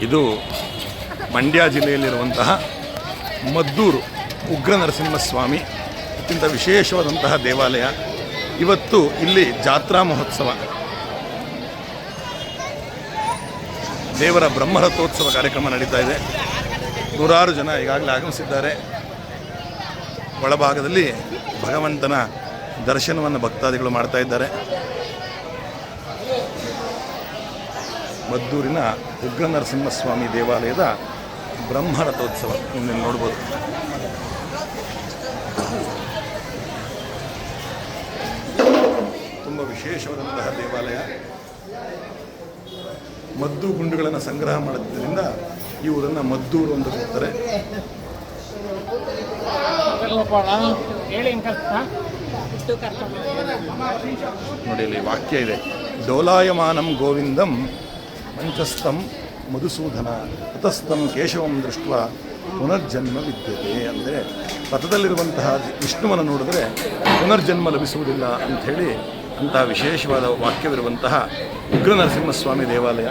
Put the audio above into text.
ಇದು ಮಂಡ್ಯ ಜಿಲ್ಲೆಯಲ್ಲಿರುವಂತಹ ಮದ್ದೂರು ಉಗ್ರ ನರಸಿಂಹಸ್ವಾಮಿ ಅತ್ಯಂತ ವಿಶೇಷವಾದಂತಹ ದೇವಾಲಯ. ಇವತ್ತು ಇಲ್ಲಿ ಜಾತ್ರಾ ಮಹೋತ್ಸವ, ದೇವರ ಬ್ರಹ್ಮರಥೋತ್ಸವ ಕಾರ್ಯಕ್ರಮ ನಡೀತಾ ಇದೆ. ನೂರಾರು ಜನ ಈಗಾಗಲೇ ಆಗಮಿಸಿದ್ದಾರೆ. ಒಳಭಾಗದಲ್ಲಿ ಭಗವಂತನ ದರ್ಶನವನ್ನು ಭಕ್ತಾದಿಗಳು ಮಾಡ್ತಾ ಇದ್ದಾರೆ. ಮದ್ದೂರಿನ ಉಗ್ರ ನರಸಿಂಹಸ್ವಾಮಿ ದೇವಾಲಯದ ಬ್ರಹ್ಮರಥೋತ್ಸವ ನೀವು ನೋಡ್ಬೋದು. ತುಂಬ ವಿಶೇಷವಾದಂತಹ ದೇವಾಲಯ. ಮದ್ದು ಗುಂಡುಗಳನ್ನು ಸಂಗ್ರಹ ಮಾಡೋದ್ರಿಂದ ಈ ಊರನ್ನು ಮದ್ದೂರು ಅಂತ ಕರೀತಾರೆ. ನೋಡಿ, ಇಲ್ಲಿ ವಾಕ್ಯ ಇದೆ, ಡೋಲಾಯಮಾನಂ ಗೋವಿಂದಂ ಮಂಚಸ್ಥಂ ಮಧುಸೂದನ ತತಸ್ಥಂ ಕೇಶವಂ ದೃಷ್ಟ ಪುನರ್ಜನ್ಮ ವಿದ್ಯತೆ. ಅಂದರೆ ಪಥದಲ್ಲಿರುವಂತಹ ವಿಷ್ಣುವನ್ನು ನೋಡಿದ್ರೆ ಪುನರ್ಜನ್ಮ ಲಭಿಸುವುದಿಲ್ಲ ಅಂಥೇಳಿ ಅಂತಹ ವಿಶೇಷವಾದ ವಾಕ್ಯವಿರುವಂತಹ ಉಗ್ರ ನರಸಿಂಹಸ್ವಾಮಿ ದೇವಾಲಯ.